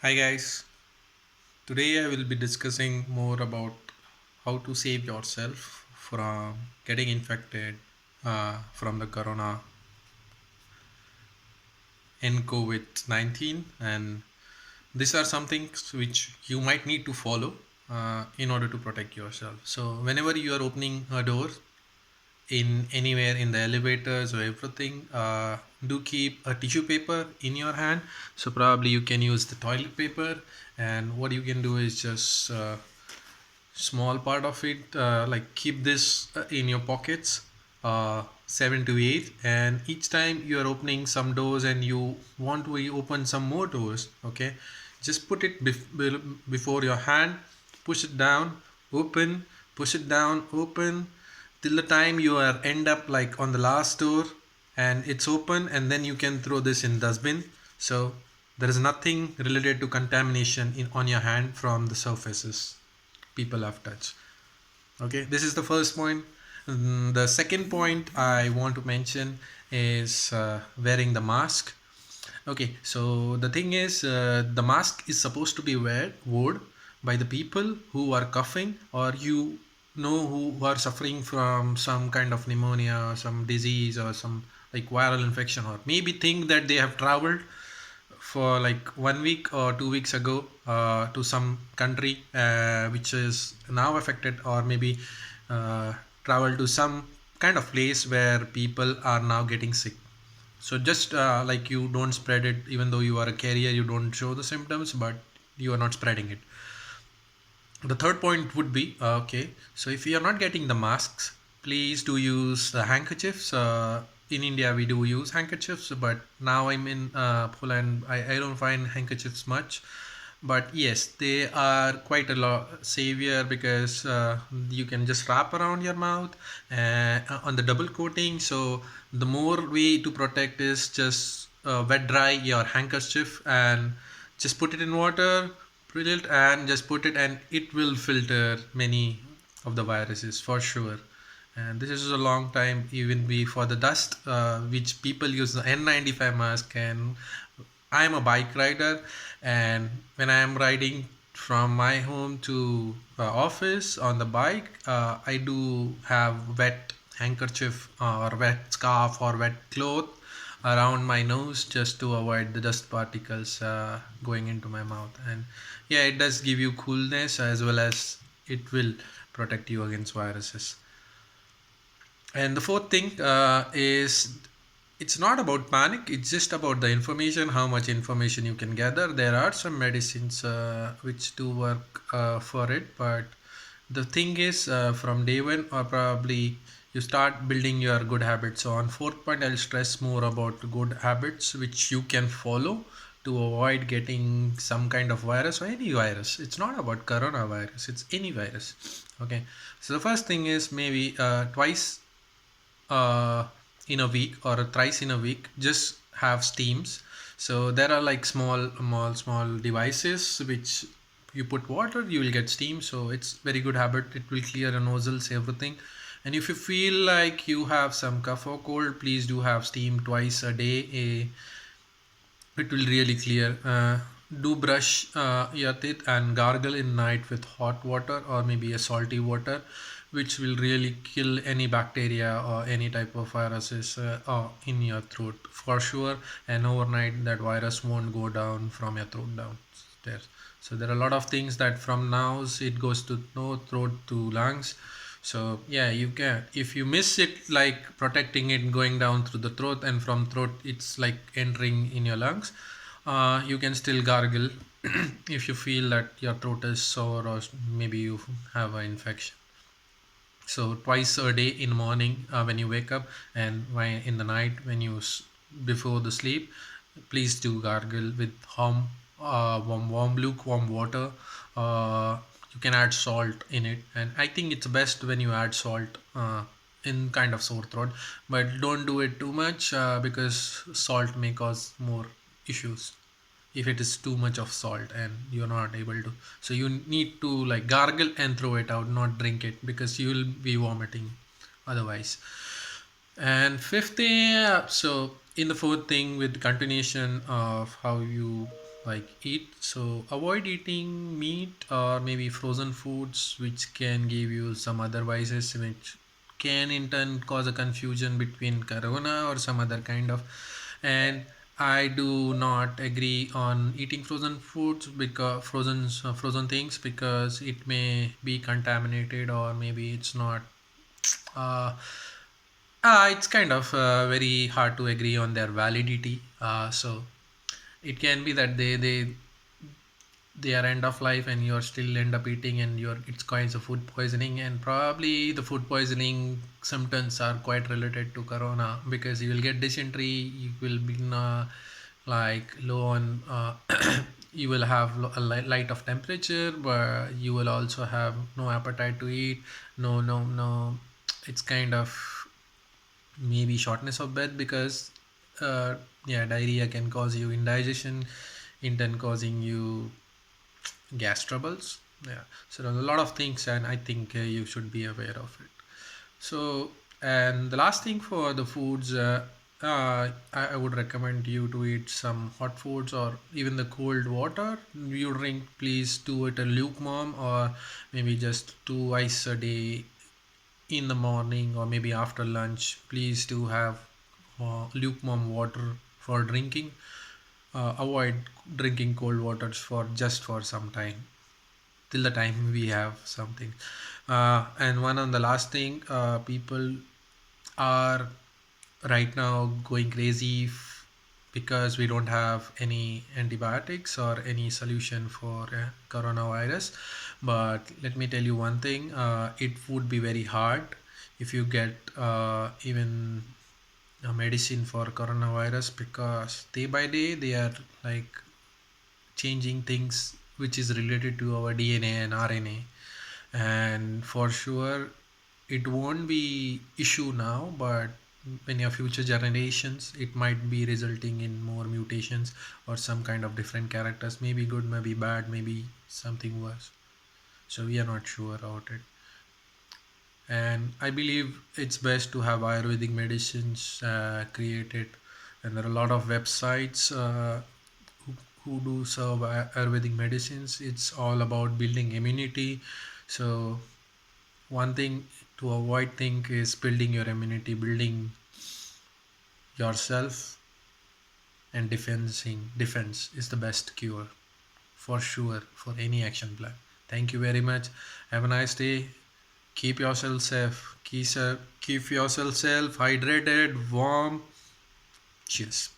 Hi guys, today I will be discussing more about how to save yourself from getting infected from the corona n-Covid19, and these are some things which you might need to follow in order to protect yourself. So whenever you are opening a door in anywhere in the elevators or everything, do keep a tissue paper in your hand. So probably you can use the toilet paper, and what you can do is just small part of it, like keep this in your pockets, 7 to 8, and each time you are opening some doors and you want to open some more doors, okay, just put it before your hand, push it down, open, push it down, open, till the time you are end up like on the last door and it's open, and then you can throw this in dustbin. So there is nothing related to contamination in on your hand from the surfaces people have touched. Okay, this is the first point. The second point I want to mention is wearing the mask. Okay, so the thing is, the mask is supposed to be worn by the people who are coughing, or you know, who are suffering from some kind of pneumonia or some disease or some like viral infection, or maybe think that they have traveled for like 1 week or 2 weeks ago to some country which is now affected, or maybe uh, travel to some kind of place where people are now getting sick. So just like you don't spread it, even though you are a carrier, you don't show the symptoms, but you are not spreading it. The third point would be okay, so if you are not getting the masks, please do use the handkerchiefs. In India we do use handkerchiefs, but now I'm in Poland. I don't find handkerchiefs much, but yes, they are quite a lot savior, because you can just wrap around your mouth on the double coating. So the more way to protect is just wet dry your handkerchief and just put it in water, put it and just put it, and it will filter many of the viruses for sure. And this is a long time even be for the dust, which people use the N95 mask. And I am a bike rider, and when I am riding from my home to office on the bike, I do have wet handkerchief or wet scarf or wet cloth around my nose, just to avoid the dust particles going into my mouth. And yeah, it does give you coolness, as well as it will protect you against viruses. And the fourth thing is, it's not about panic, it's just about the information, how much information you can gather. There are some medicines which do work for it, but the thing is, from day one, or probably you start building your good habits. So on fourth point, I'll stress more about good habits which you can follow to avoid getting some kind of virus, or any virus. It's not about coronavirus, it's any virus. Okay, so the first thing is, maybe twice uh, in a week, or thrice in a week, just have steams. So there are like small devices which you put water, you will get steam. So it's very good habit, it will clear your nostrils, everything. And if you feel like you have some cough or cold, please do have steam twice a day. It will really clear. Do brush your teeth and gargle in night with hot water or maybe a salty water, which will really kill any bacteria or any type of viruses in your throat for sure. And overnight, that virus won't go down from your throat downstairs. So there are a lot of things that from nose it goes to nose, throat to lungs. So yeah, you can, if you miss it, like protecting it going down through the throat, and from throat it's like entering in your lungs, you can still gargle if you feel that your throat is sore, or maybe you have an infection. So twice a day, in morning when you wake up, and in the night when you before the sleep, please do gargle with warm lukewarm water. You can add salt in it, and I think it's best when you add salt in kind of sore throat, but don't do it too much, because salt may cause more issues if it is too much of salt and you're not able to. So you need to like gargle and throw it out, not drink it, because you will be vomiting otherwise. And fifth thing, so in the fourth thing, with continuation of how you like eat. So avoid eating meat or maybe frozen foods which can give you some other vices, which can in turn cause a confusion between corona or some other kind of. And I do not agree on eating frozen foods, because frozen things, because it may be contaminated, or maybe it's not. uh, it's kind of very hard to agree on their validity. So it can be that they are end of life and you're still end up eating, and you're it's kinds of food poisoning. And probably the food poisoning symptoms are quite related to corona, because you will get dysentery, you will be like low on you will have a light of temperature, but you will also have no appetite to eat. No, it's kind of maybe shortness of breath, because uh, yeah, diarrhea can cause you indigestion, in turn causing you gas troubles. Yeah, so there's a lot of things, and I think you should be aware of it. So, and the last thing for the foods, I would recommend you to eat some hot foods or even the cold water you drink. Please do it a lukewarm, or maybe just twice a day, in the morning or maybe after lunch. Please do have lukewarm water for drinking. Avoid drinking cold waters for just for some time, till the time we have something. And one on the last thing, people are right now going crazy because we don't have any antibiotics or any solution for coronavirus. But let me tell you one thing, it would be very hard if you get even a medicine for coronavirus, because day by day they are like changing things which is related to our DNA and RNA. And for sure it won't be issue now, but in your future generations it might be resulting in more mutations or some kind of different characters, maybe good, maybe bad, maybe something worse. So we are not sure about it. And I believe it's best to have Ayurvedic medicines created, and there are a lot of websites who do serve Ayurvedic medicines. It's all about building immunity. So one thing to avoid thing is building your immunity, building yourself, and defense is the best cure for sure for any action plan. Thank you very much. Have a nice day. Keep yourself safe. Keep yourself hydrated, warm. Cheers.